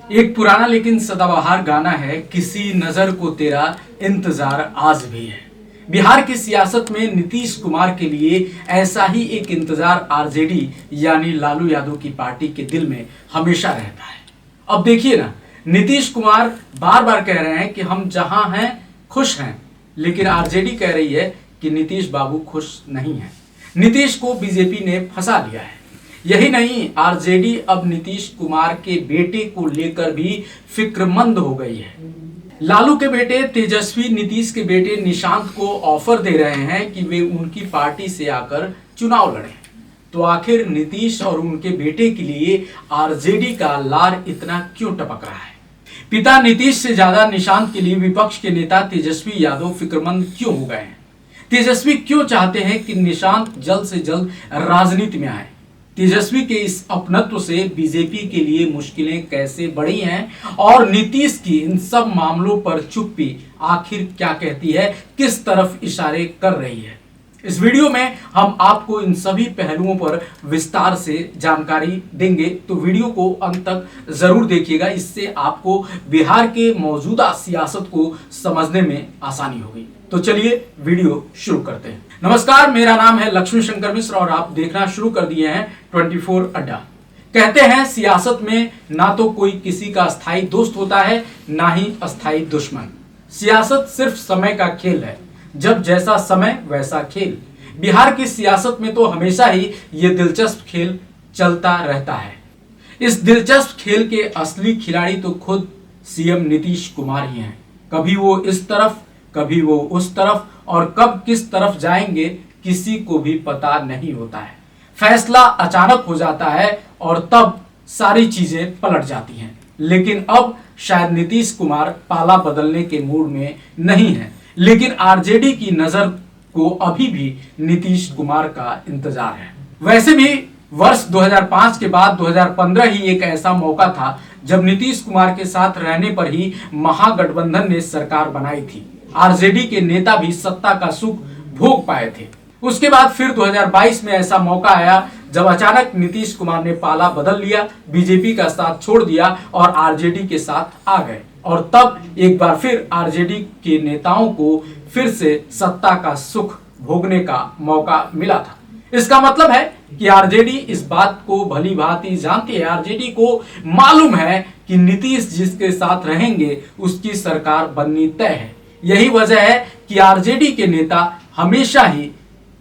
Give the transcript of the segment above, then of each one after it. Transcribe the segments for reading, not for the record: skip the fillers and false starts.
एक पुराना लेकिन सदाबहार गाना है, किसी नजर को तेरा इंतजार आज भी है। बिहार की सियासत में नीतीश कुमार के लिए ऐसा ही एक इंतजार आरजेडी यानी लालू यादव की पार्टी के दिल में हमेशा रहता है। अब देखिए ना, नीतीश कुमार बार बार कह रहे हैं कि हम जहां हैं खुश हैं, लेकिन आरजेडी कह रही है कि नीतीश बाबू खुश नहीं है। नीतीश को बीजेपी ने फंसा लिया है। यही नहीं, आरजेडी अब नीतीश कुमार के बेटे को लेकर भी फिक्रमंद हो गई है। लालू के बेटे तेजस्वी नीतीश के बेटे निशांत को ऑफर दे रहे हैं कि वे उनकी पार्टी से आकर चुनाव लड़ें। तो आखिर नीतीश और उनके बेटे के लिए आरजेडी का लार इतना क्यों टपक रहा है? पिता नीतीश से ज्यादा निशांत के लिए विपक्ष के नेता तेजस्वी यादव फिक्रमंद क्यों हो गए हैं? तेजस्वी क्यों चाहते हैं कि निशांत जल्द से जल्द राजनीति में आए? तेजस्वी के इस अपनत्व से बीजेपी के लिए मुश्किलें कैसे बढ़ी हैं और नीतीश की इन सब मामलों पर चुप्पी आखिर क्या कहती है, किस तरफ इशारे कर रही है? इस वीडियो में हम आपको इन सभी पहलुओं पर विस्तार से जानकारी देंगे, तो वीडियो को अंत तक जरूर देखिएगा। इससे आपको बिहार के मौजूदा सियासत को समझने में आसानी होगी। तो चलिए वीडियो शुरू करते हैं। नमस्कार, मेरा नाम है लक्ष्मी शंकर मिश्र और आप देखना शुरू कर दिए हैं 24 अड्डा। कहते हैं सियासत में ना तो कोई किसी का अस्थायी दोस्त होता है, ना ही अस्थायी दुश्मन। सियासत सिर्फ समय का खेल है, जब जैसा समय वैसा खेल। बिहार की सियासत में तो हमेशा ही ये दिलचस्प खेल चलता रहता है। इस दिलचस्प खेल के असली खिलाड़ी तो खुद सीएम नीतीश कुमार ही हैं। कभी वो इस तरफ, कभी वो उस तरफ, और कब किस तरफ जाएंगे किसी को भी पता नहीं होता है। फैसला अचानक हो जाता है और तब सारी चीजें पलट जाती हैं। लेकिन अब शायद नीतीश कुमार पाला बदलने के मूड में नहीं है, लेकिन आरजेडी की नजर को अभी भी नीतीश कुमार का इंतजार है। वैसे भी वर्ष 2005 के बाद 2015 ही एक ऐसा मौका था जब नीतीश कुमार के साथ रहने पर ही महागठबंधन ने सरकार बनाई थी। आरजेडी के नेता भी सत्ता का सुख भोग पाए थे। उसके बाद फिर 2022 में ऐसा मौका आया जब अचानक नीतीश कुमार ने पाला बदल लिया, बीजेपी का साथ छोड़ दिया और आरजेडी के साथ आ गए। और तब एक बार फिर आरजेडी के नेताओं को फिर से सत्ता का सुख भोगने का मौका मिला था। इसका मतलब है कि आरजेडी इस बात को भली भांति जानती है। आरजेडी को मालूम है कि नीतीश जिसके साथ रहेंगे उसकी सरकार बननी तय है। यही वजह है कि आरजेडी के नेता हमेशा ही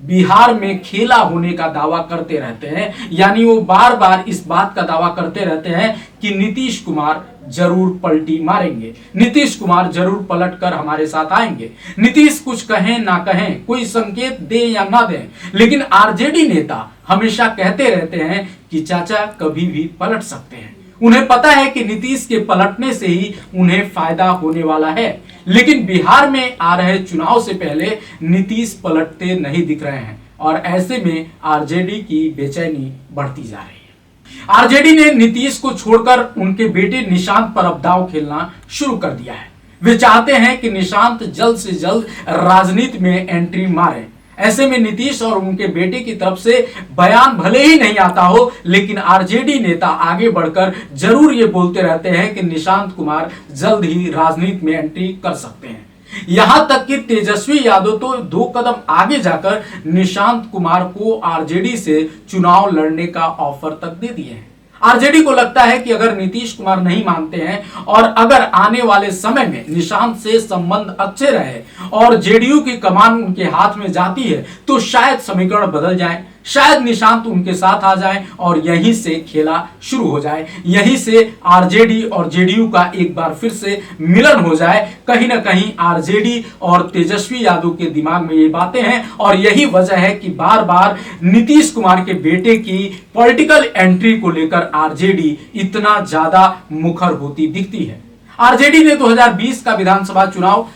बिहार में खेला होने का दावा करते रहते हैं। यानी वो बार बार इस बात का दावा करते रहते हैं कि नीतीश कुमार जरूर पलटी मारेंगे, नीतीश कुमार जरूर पलट कर हमारे साथ आएंगे। नीतीश कुछ कहें ना कहें, कोई संकेत दें या ना दें, लेकिन आरजेडी नेता हमेशा कहते रहते हैं कि चाचा कभी भी पलट सकते हैं। उन्हें पता है कि नीतीश के पलटने से ही उन्हें फायदा होने वाला है। लेकिन बिहार में आ रहे चुनाव से पहले नीतीश पलटते नहीं दिख रहे हैं और ऐसे में आरजेडी की बेचैनी बढ़ती जा रही है। आरजेडी ने नीतीश को छोड़कर उनके बेटे निशांत पर अब दांव खेलना शुरू कर दिया है। वे चाहते हैं कि निशांत जल्द से जल्द राजनीति में एंट्री मारे। ऐसे में नीतीश और उनके बेटे की तरफ से बयान भले ही नहीं आता हो, लेकिन आरजेडी नेता आगे बढ़कर जरूर ये बोलते रहते हैं कि निशांत कुमार जल्द ही राजनीति में एंट्री कर सकते हैं। यहां तक कि तेजस्वी यादव तो 2 कदम आगे जाकर निशांत कुमार को आरजेडी से चुनाव लड़ने का ऑफर तक दे दिए हैं। आरजेडी को लगता है कि अगर नीतीश कुमार नहीं मानते हैं और अगर आने वाले समय में निशांत से संबंध अच्छे रहे और जेडीयू की कमान उनके हाथ में जाती है तो शायद समीकरण बदल जाए, शायद निशांत उनके साथ आ जाए और यहीं से खेला शुरू हो जाए। यहीं से आरजेडी और जेडीयू का एक बार फिर से मिलन हो जाए। कहीं ना कहीं आरजेडी और तेजस्वी यादव के दिमाग में ये बातें हैं और यही वजह है कि बार बार नीतीश कुमार के बेटे की पॉलिटिकल एंट्री को लेकर आरजेडी इतना ज्यादा मुखर होती दिखती है। आरजेडी ने 2020 का विधानसभा चुनाव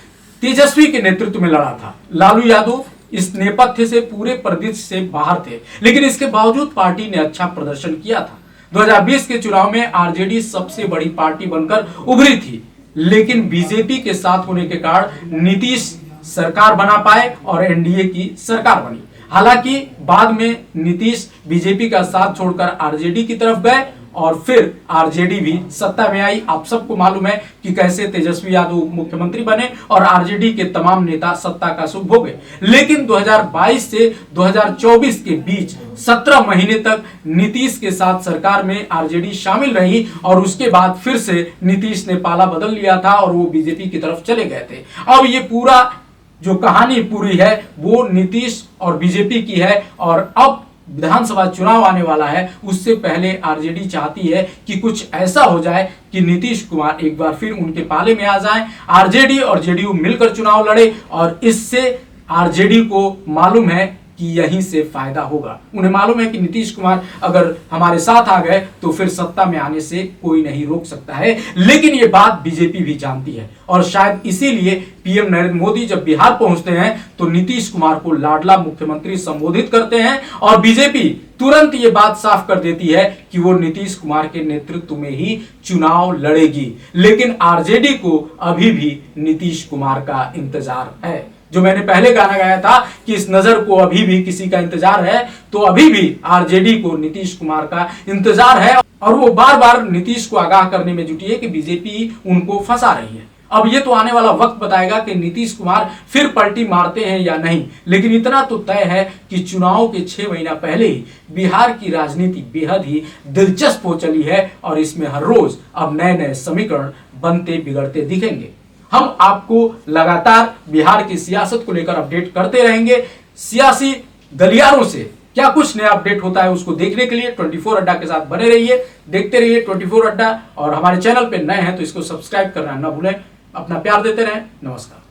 तेजस्वी के नेतृत्व में लड़ा था। लालू यादव इस नेपथ्य से पूरे परिदृश्य से बाहर थे, लेकिन इसके बावजूद पार्टी ने अच्छा प्रदर्शन किया था। 2020 के चुनाव में आरजेडी सबसे बड़ी पार्टी बनकर उभरी थी, लेकिन बीजेपी के साथ होने के कारण नीतीश सरकार बना पाए और एनडीए की सरकार बनी। हालांकि बाद में नीतीश बीजेपी का साथ छोड़कर आरजेडी की तरफ गए और फिर आरजेडी भी सत्ता में आई। आप सबको मालूम है कि कैसे तेजस्वी यादव मुख्यमंत्री बने और आरजेडी के तमाम नेता सत्ता का सुख भोगे। लेकिन 2022 से 2024 के बीच 17 महीने तक नीतीश के साथ सरकार में आरजेडी शामिल रही और उसके बाद फिर से नीतीश ने पाला बदल लिया था और वो बीजेपी की तरफ चले गए थे। अब ये पूरा जो कहानी पूरी है वो नीतीश और बीजेपी की है और अब विधानसभा चुनाव आने वाला है, उससे पहले आरजेडी चाहती है कि कुछ ऐसा हो जाए कि नीतीश कुमार एक बार फिर उनके पाले में आ जाएं, आरजेडी और जेडीयू मिलकर चुनाव लड़े और इससे आरजेडी को मालूम है कि यहीं से फायदा होगा। उन्हें मालूम है कि नीतीश कुमार अगर हमारे साथ आ गए तो फिर सत्ता में आने से कोई नहीं रोक सकता है। लेकिन ये बात बीजेपी भी जानती है और शायद इसीलिए पीएम नरेंद्र मोदी जब बिहार पहुंचते हैं तो नीतीश कुमार को लाडला मुख्यमंत्री संबोधित करते हैं और बीजेपी तुरंत ये बात साफ कर देती है कि वो नीतीश कुमार के नेतृत्व में ही चुनाव लड़ेगी। लेकिन आरजेडी को अभी भी नीतीश कुमार का इंतजार है। जो मैंने पहले गाना गाया था कि इस नजर को अभी भी किसी का इंतजार है, तो अभी भी आरजेडी को नीतीश कुमार का इंतजार है और वो बार बार नीतीश को आगाह करने में जुटी है कि बीजेपी उनको फंसा रही है। अब ये तो आने वाला वक्त बताएगा कि नीतीश कुमार फिर पलटी मारते हैं या नहीं, लेकिन इतना तो तय है कि चुनाव के 6 महीना पहले ही बिहार की राजनीति बेहद ही दिलचस्प हो चली है और इसमें हर रोज अब नए नए समीकरण बनते बिगड़ते दिखेंगे। हम आपको लगातार बिहार की सियासत को लेकर अपडेट करते रहेंगे। सियासी गलियारों से क्या कुछ नया अपडेट होता है उसको देखने के लिए 24 अड्डा के साथ बने रहिए, देखते रहिए 24 अड्डा। और हमारे चैनल पे नए हैं तो इसको सब्सक्राइब करना ना भूलें। अपना प्यार देते रहें। नमस्कार।